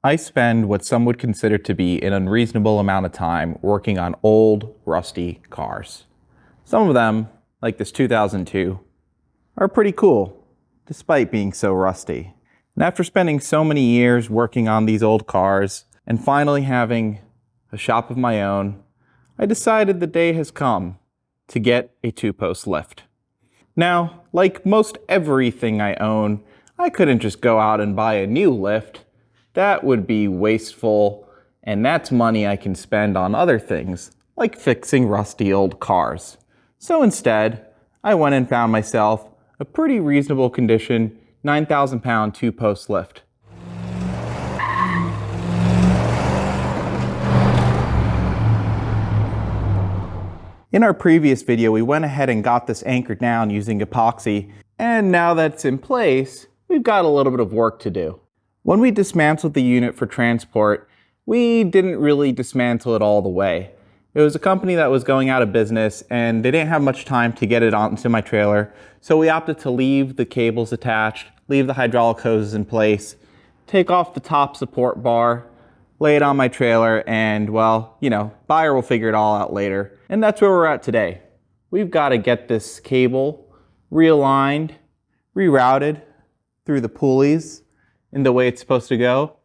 I spend what some would consider to be an unreasonable amount of time working on old, rusty cars. Some of them, like this 2002, are pretty cool, despite being so rusty. And after spending so many years working on these old cars, and finally having a shop of my own, I decided the day has come to get a two-post lift. Now, like most everything I own, I couldn't just go out and buy a new lift. That would be wasteful, and that's money I can spend on other things, like fixing rusty old cars. So instead, I went and found myself a pretty reasonable condition 9,000 pound two-post lift. In our previous video, we went ahead and got this anchored down using epoxy, and now that it's in place, we've got a little bit of work to do. When we dismantled the unit for transport, we didn't really dismantle it all the way. It was a company that was going out of business, and they didn't have much time to get it onto my trailer, so we opted to leave the cables attached, leave the hydraulic hoses in place, take off the top support bar, lay it on my trailer, and well, buyer will figure it all out later. And that's where we're at today. We've got to get this cable realigned, rerouted through the pulleys in the way it's supposed to go.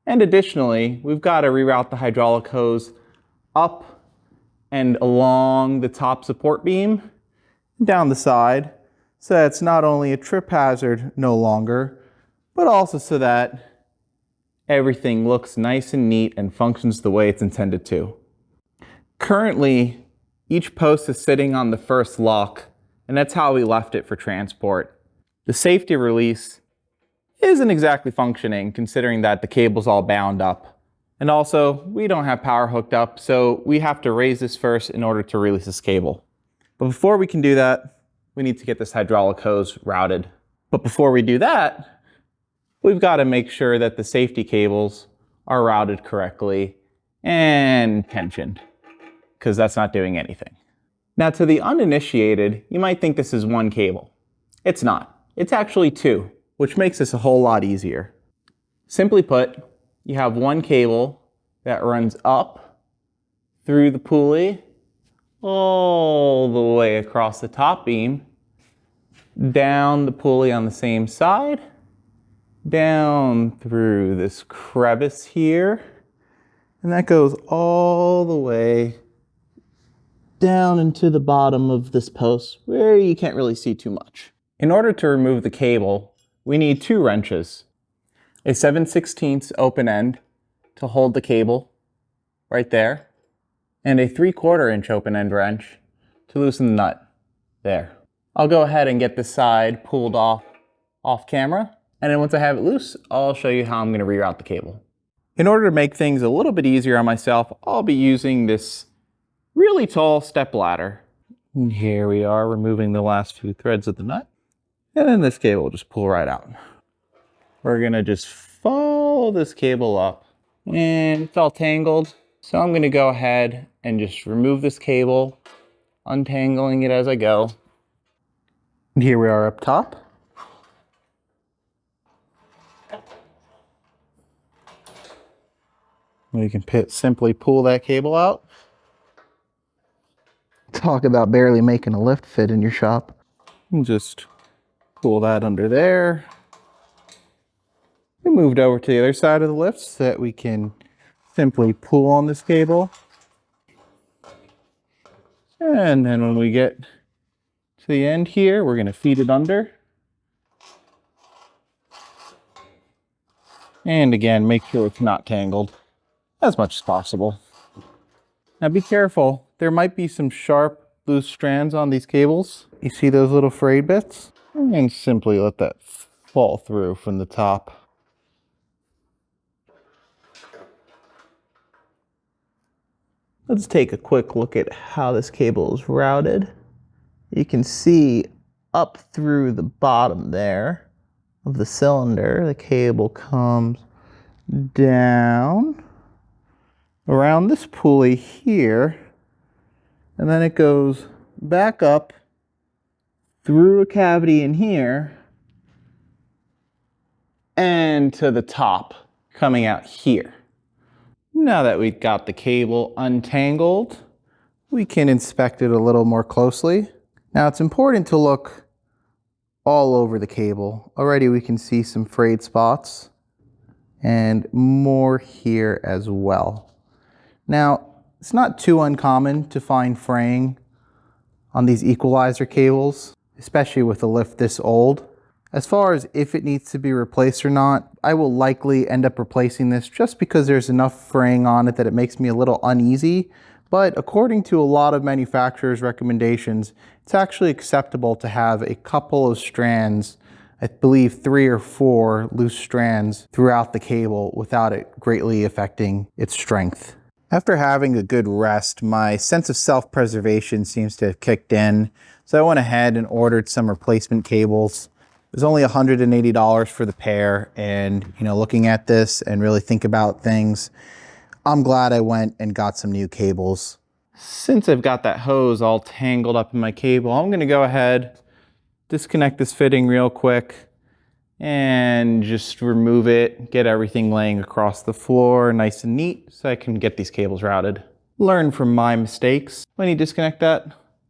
And additionally, we've got to reroute the hydraulic hose up and along the top support beam, down the side, so that it's not only a trip hazard no longer, but also so that everything looks nice and neat and functions the way it's intended to. Currently, each post is sitting on the first lock, and that's how we left it for transport. The safety release isn't exactly functioning, considering that the cable's all bound up. And also, we don't have power hooked up, so we have to raise this first in order to release this cable. But before we can do that, we need to get this hydraulic hose routed. But before we do that, we've got to make sure that the safety cables are routed correctly and tensioned, because that's not doing anything. Now, to the uninitiated, you might think this is one cable. It's not. It's actually two, which makes this a whole lot easier. Simply put, you have one cable that runs up through the pulley all the way across the top beam, down the pulley on the same side, down through this crevice here, and that goes all the way down into the bottom of this post where you can't really see too much. In order to remove the cable, we need two wrenches, a 7/16 open end to hold the cable right there, and a 3/4 inch open end wrench to loosen the nut there. I'll go ahead and get this side pulled off camera. And then once I have it loose, I'll show you how I'm going to reroute the cable. In order to make things a little bit easier on myself, I'll be using this really tall step ladder. And here we are, removing the last few threads of the nut. And then this cable will just pull right out. We're going to just follow this cable up. And it's all tangled. So I'm going to go ahead and just remove this cable, untangling it as I go. And here we are up top. We can simply pull that cable out. Talk about barely making a lift fit in your shop. And just pull that under there. We moved over to the other side of the lift so that we can simply pull on this cable. And then when we get to the end here, we're going to feed it under. And again, make sure it's not tangled as much as possible. Now be careful, there might be some sharp, loose strands on these cables. You see those little frayed bits? And simply let that fall through from the top. Let's take a quick look at how this cable is routed. You can see up through the bottom there of the cylinder, the cable comes down around this pulley here, and then it goes back up through a cavity in here and to the top. coming out here. Now that we've got the cable untangled, we can inspect it a little more closely. Now it's important to look all over the cable. Already we can see some frayed spots and more here as well. Now, it's not too uncommon to find fraying on these equalizer cables, especially with a lift this old. As far as if it needs to be replaced or not, I will likely end up replacing this just because there's enough fraying on it that it makes me a little uneasy. But according to a lot of manufacturers' recommendations, it's actually acceptable to have a couple of strands, I believe 3 or 4 loose strands throughout the cable without it greatly affecting its strength. After having a good rest, my sense of self-preservation seems to have kicked in. So I went ahead and ordered some replacement cables. It was only $180 for the pair, and looking at this and really think about things, I'm glad I went and got some new cables. Since I've got that hose all tangled up in my cable, I'm gonna go ahead, disconnect this fitting real quick, and just remove it, get everything laying across the floor nice and neat so I can get these cables routed. Learn from my mistakes. When you disconnect that,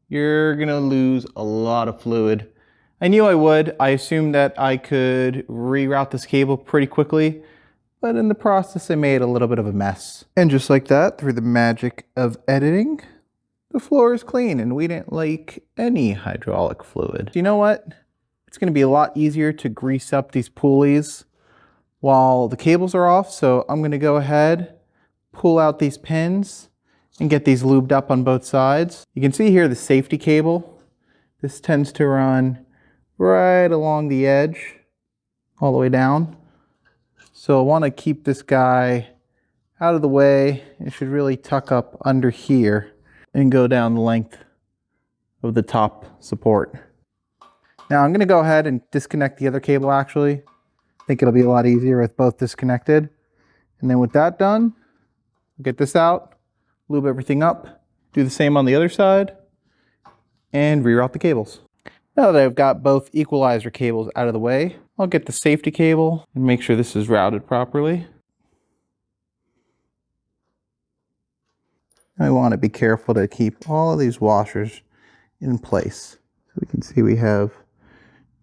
you're gonna lose a lot of fluid. I knew I would. I assumed that I could reroute this cable pretty quickly, but in the process I made a little bit of a mess. And just like that, through the magic of editing, the floor is clean and we didn't leak any hydraulic fluid. You know what? It's going to be a lot easier to grease up these pulleys while the cables are off, so I'm going to go ahead, pull out these pins, and get these lubed up on both sides. You can see here the safety cable. This tends to run right along the edge, all the way down. So I want to keep this guy out of the way. It should really tuck up under here and go down the length of the top support. Now I'm going to go ahead and disconnect the other cable actually. I think it'll be a lot easier with both disconnected. And then with that done, get this out, lube everything up, do the same on the other side, and reroute the cables. Now that I've got both equalizer cables out of the way, I'll get the safety cable and make sure this is routed properly. I want to be careful to keep all of these washers in place. So we can see we have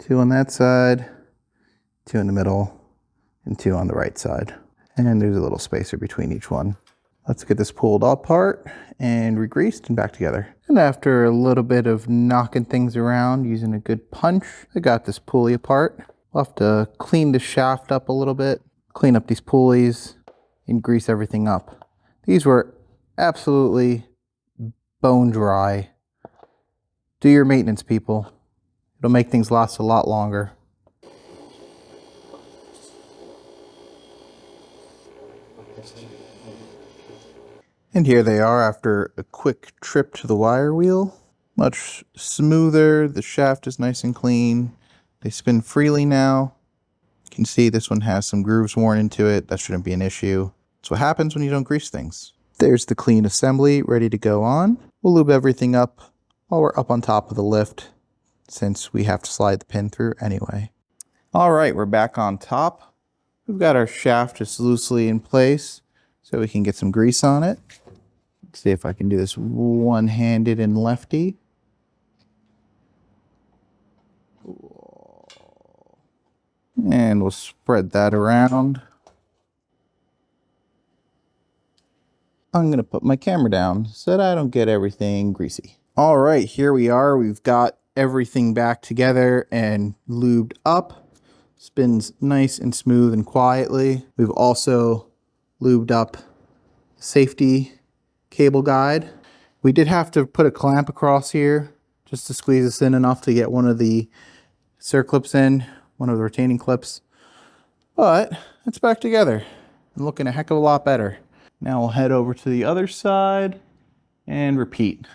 2 on that side, 2 in the middle, and 2 on the right side. And there's a little spacer between each one. Let's get this pulled apart and re-greased and back together. And after a little bit of knocking things around using a good punch, I got this pulley apart. We'll have to clean the shaft up a little bit, clean up these pulleys, and grease everything up. These were absolutely bone dry. Do your maintenance, people. It'll make things last a lot longer. And here they are after a quick trip to the wire wheel. Much smoother, the shaft is nice and clean. They spin freely now. You can see this one has some grooves worn into it. That shouldn't be an issue. That's what happens when you don't grease things. There's the clean assembly ready to go on. We'll lube everything up while we're up on top of the lift, since we have to slide the pin through anyway. All right, we're back on top. We've got our shaft just loosely in place so we can get some grease on it. Let's see if I can do this one-handed and lefty. And we'll spread that around. I'm gonna put my camera down so that I don't get everything greasy. All right, here we are. We've got everything back together and lubed up. Spins nice and smooth and quietly. We've also lubed up the safety cable guide. We did have to put a clamp across here just to squeeze this in enough to get one of the circlips in, one of the retaining clips. But it's back together and looking a heck of a lot better. Now we'll head over to the other side and repeat.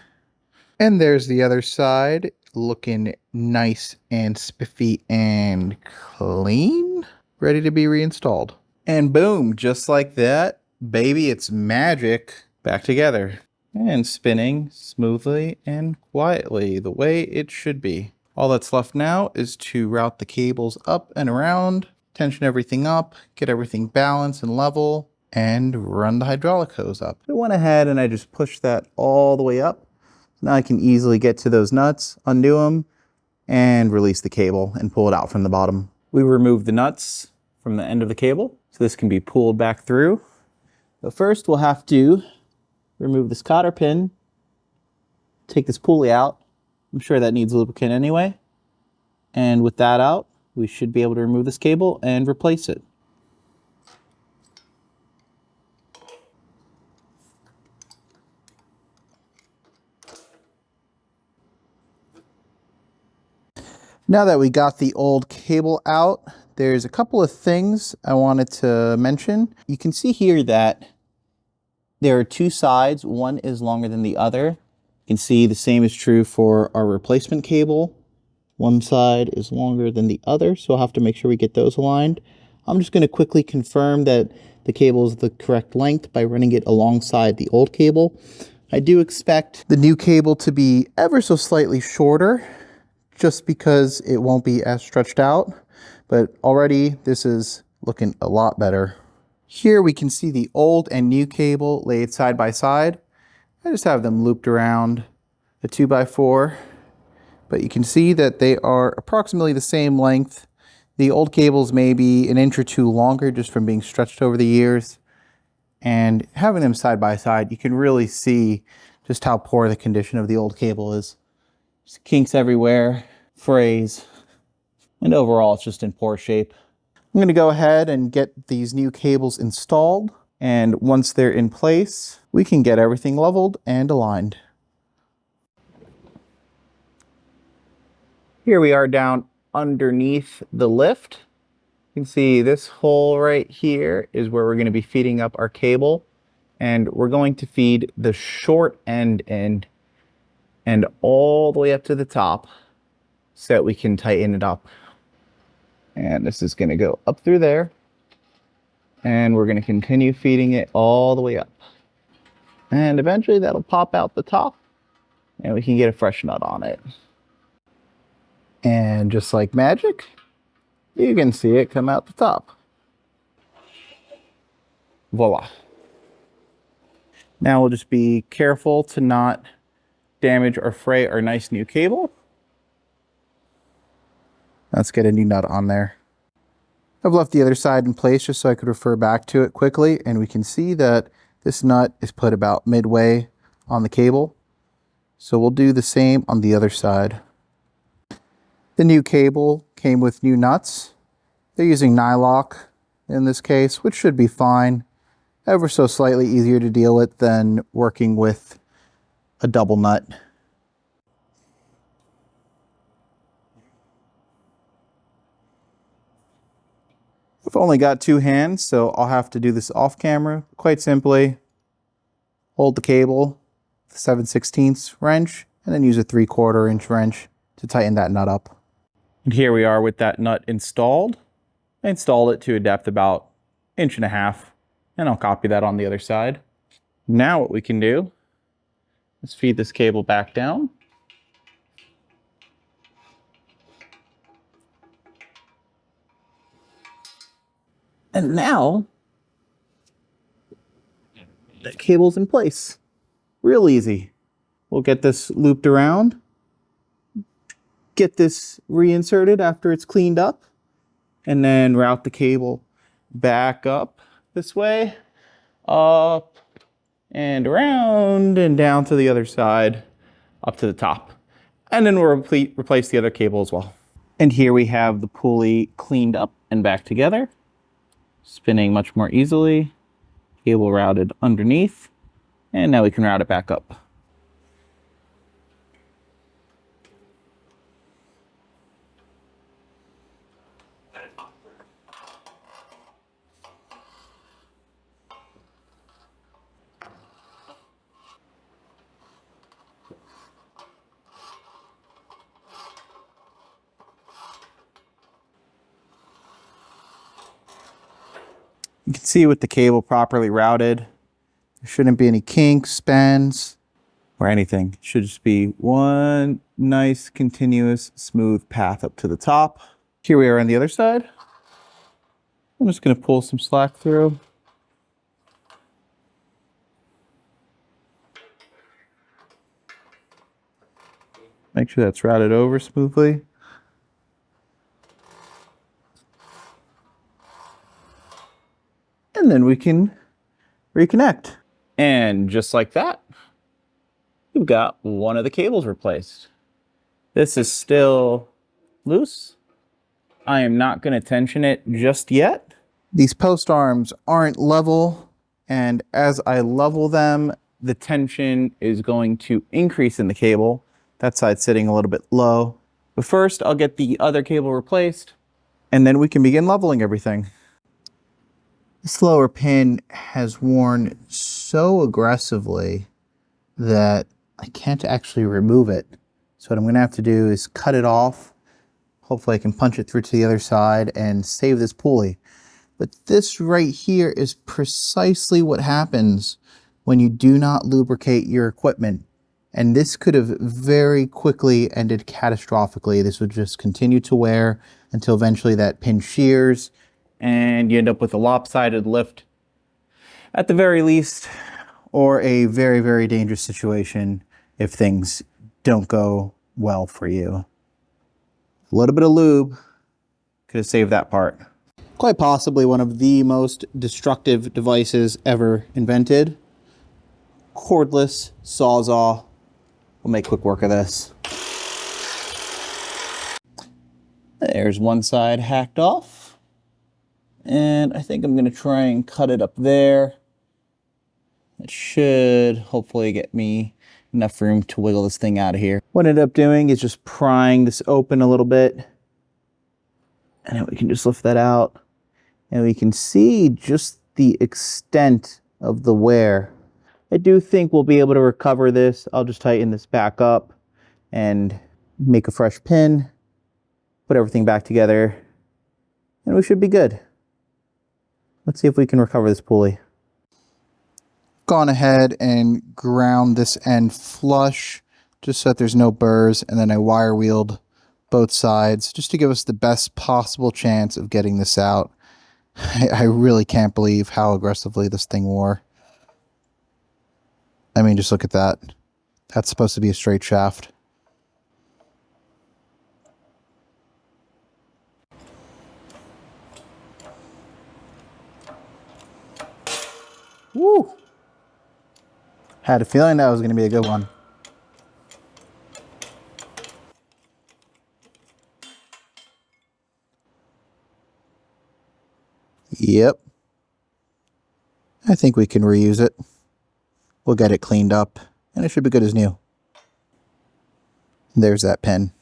And there's the other side, looking nice and spiffy and clean, ready to be reinstalled. And boom, just like that, baby, it's magic. Back together and spinning smoothly and quietly the way it should be. All that's left now is to route the cables up and around tension everything up, get everything balanced and level, and run the hydraulic hose up. I went ahead and I just pushed that all the way up. Now I can easily get to those nuts, undo them, and release the cable and pull it out from the bottom. We removed the nuts from the end of the cable, so this can be pulled back through. But first we'll have to remove this cotter pin, take this pulley out. I'm sure that needs lubricant anyway. And with that out, we should be able to remove this cable and replace it. Now that we got the old cable out, there's a couple of things I wanted to mention. You can see here that there are two sides. One is longer than the other. You can see the same is true for our replacement cable. One side is longer than the other, so I'll have to make sure we get those aligned. I'm just going to quickly confirm that the cable is the correct length by running it alongside the old cable. I do expect the new cable to be ever so slightly shorter, just because it won't be as stretched out, but already this is looking a lot better. Here we can see the old and new cable laid side by side. I just have them looped around a 2x4, but you can see that they are approximately the same length. The old cables may be an inch or two longer just from being stretched over the years, and having them side by side, you can really see just how poor the condition of the old cable is. Just kinks everywhere, frays, and overall it's just in poor shape. I'm going to go ahead and get these new cables installed, and once they're in place, we can get everything leveled and aligned. Here we are down underneath the lift. You can see this hole right here is where we're going to be feeding up our cable, and we're going to feed the short end in and all the way up to the top so that we can tighten it up. And this is going to go up through there, and we're going to continue feeding it all the way up. And eventually that'll pop out the top and we can get a fresh nut on it. And just like magic, you can see it come out the top. Voila. Now we'll just be careful to not damage or fray our nice new cable. Let's get a new nut on there. I've left the other side in place just so I could refer back to it quickly, and we can see that this nut is put about midway on the cable. So we'll do the same on the other side. The new cable came with new nuts. They're using nylock in this case, which should be fine. Ever so slightly easier to deal with than working with a double nut. I've only got two hands, so I'll have to do this off camera. Quite simply, hold the cable, the 7/16 wrench, and then use a 3/4 inch wrench to tighten that nut up. And here we are with that nut installed. I installed it to a depth about 1.5 inches, and I'll copy that on the other side. Now what we can do is feed this cable back down. And now the cable's in place. Real easy. We'll get this looped around, get this reinserted after it's cleaned up, and then route the cable back up this way, up and around and down to the other side, up to the top. And then we'll replace the other cable as well. And here we have the pulley cleaned up and back together, spinning much more easily, cable routed underneath, and now we can route it back up. You can see with the cable properly routed, there shouldn't be any kinks, bends, or anything. It should just be one nice, continuous, smooth path up to the top. Here we are on the other side. I'm just going to pull some slack through. Make sure that's routed over smoothly. And then we can reconnect. And just like that, we've got one of the cables replaced. This is still loose. I am not going to tension it just yet. These post arms aren't level, and as I level them, the tension is going to increase in the cable. That side's sitting a little bit low. But first, I'll get the other cable replaced, and then we can begin leveling everything. This lower pin has worn so aggressively that I can't actually remove it. So what I'm going to have to do is cut it off. Hopefully I can punch it through to the other side and save this pulley. But this right here is precisely what happens when you do not lubricate your equipment. And this could have very quickly ended catastrophically. This would just continue to wear until eventually that pin shears and you end up with a lopsided lift at the very least, or a very, very dangerous situation if things don't go well for you. A little bit of lube could have saved that part. Quite possibly one of the most destructive devices ever invented. Cordless Sawzall. We'll make quick work of this. There's one side hacked off. And I think I'm going to try and cut it up there. It should hopefully get me enough room to wiggle this thing out of here. What I ended up doing is just prying this open a little bit. And then we can just lift that out. And we can see just the extent of the wear. I do think we'll be able to recover this. I'll just tighten this back up and make a fresh pin, put everything back together, and we should be good. Let's see if we can recover this pulley. Gone ahead and ground this end flush just so that there's no burrs, and then I wire wheeled both sides just to give us the best possible chance of getting this out. I really can't believe how aggressively this thing wore. I mean, just look at that. That's supposed to be a straight shaft. Woo! Had a feeling that was going to be a good one. Yep. I think we can reuse it. We'll get it cleaned up, and it should be good as new. There's that pin.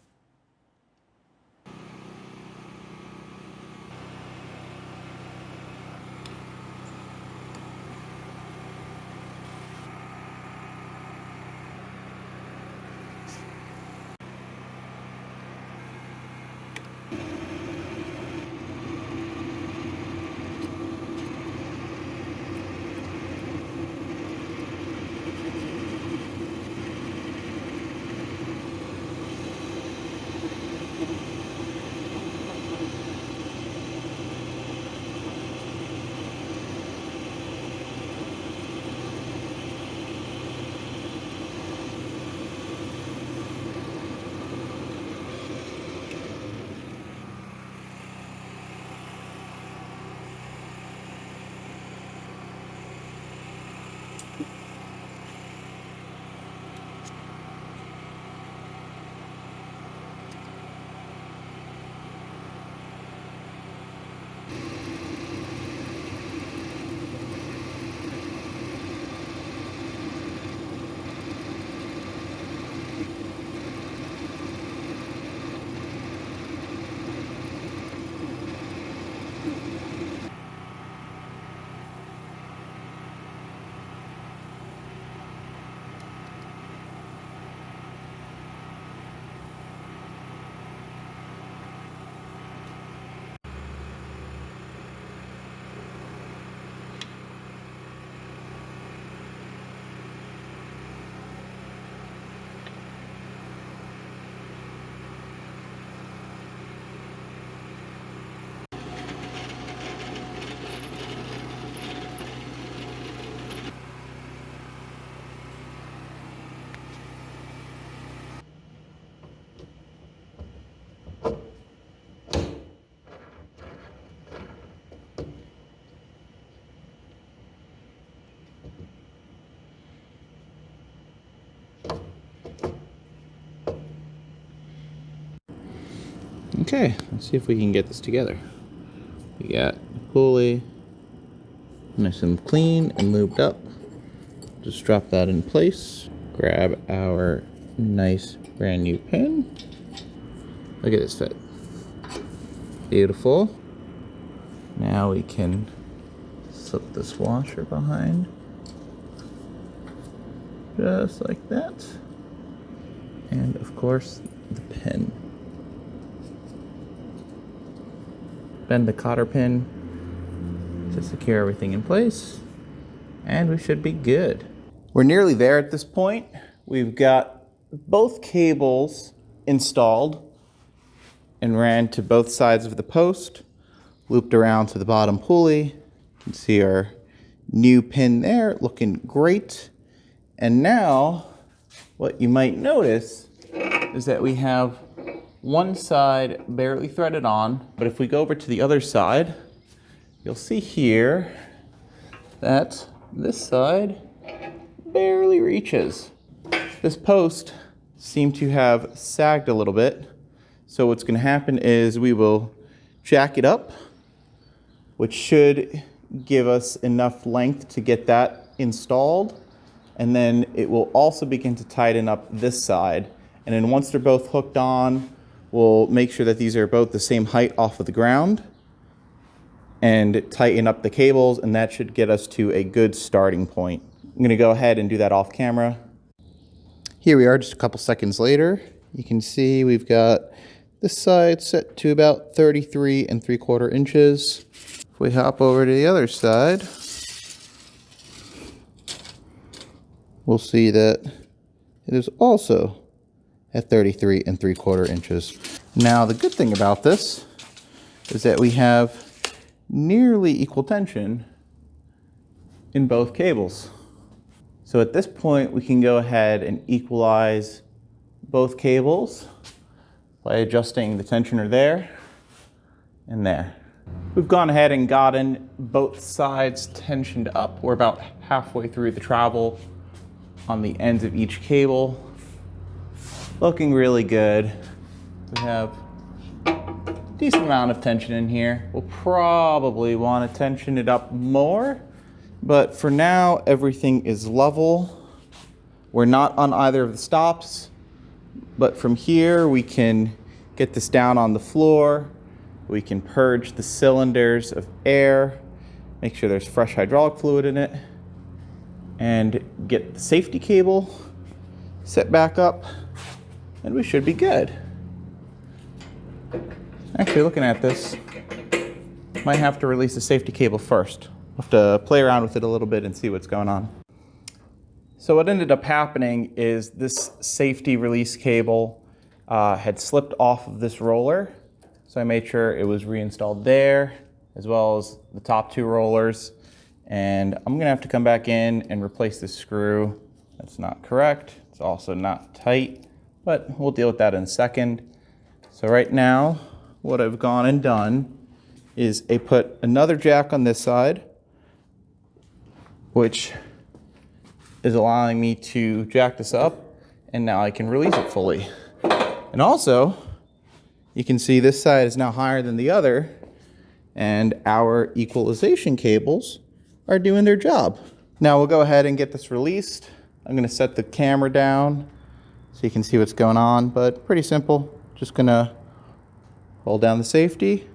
Okay, let's see if we can get this together. We got the pulley nice and clean and lubed up. Just drop that in place. Grab our nice brand new pin. Look at this fit. Beautiful. Now we can slip this washer behind. Just like that. And of course, the pin. Bend the cotter pin to secure everything in place, and we should be good. We're nearly there at this point. We've got both cables installed and ran to both sides of the post, looped around to the bottom pulley. You can see our new pin there, looking great. And now, what you might notice is that we have one side barely threaded on, but if we go over to the other side, you'll see here that this side barely reaches. This post seemed to have sagged a little bit, so what's going to happen is we will jack it up, which should give us enough length to get that installed, and then it will also begin to tighten up this side. And then once they're both hooked on, we'll make sure that these are both the same height off of the ground and tighten up the cables, and that should get us to a good starting point. I'm going to go ahead and do that off camera. Here we are just a couple seconds later. You can see we've got this side set to about 33 3/4 inches. If we hop over to the other side, we'll see that it is also at 33 3/4 inches. Now the good thing about this is that we have nearly equal tension in both cables. So at this point we can go ahead and equalize both cables by adjusting the tensioner there and there. We've gone ahead and gotten both sides tensioned up. We're about halfway through the travel on the ends of each cable. Looking really good. We have a decent amount of tension in here. We'll probably want to tension it up more, but for now everything is level. We're not on either of the stops, but from here we can get this down on the floor. We can purge the cylinders of air, make sure there's fresh hydraulic fluid in it, and get the safety cable set back up, and we should be good. Actually, looking at this, might have to release the safety cable first. We'll have to play around with it a little bit and see what's going on. So what ended up happening is this safety release cable had slipped off of this roller. So I made sure it was reinstalled there, as well as the top two rollers. And I'm gonna have to come back in and replace this screw. That's not correct. It's also not tight, but we'll deal with that in a second. So right now, what I've gone and done is I put another jack on this side, which is allowing me to jack this up, and now I can release it fully. And also, you can see this side is now higher than the other, and our equalization cables are doing their job. Now we'll go ahead and get this released. I'm gonna set the camera down so you can see what's going on, but pretty simple. Just gonna hold down the safety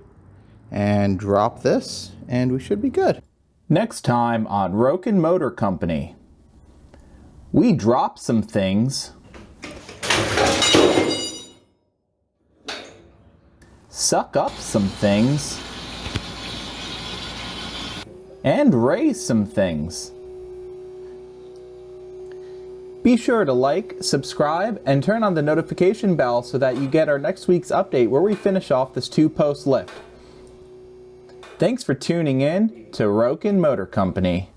and drop this, and we should be good. Next time on Rocan Motor Company, we drop some things, suck up some things, and raise some things. Be sure to like, subscribe, and turn on the notification bell so that you get our next week's update where we finish off this 2-post lift. Thanks for tuning in to Rocan Motor Company.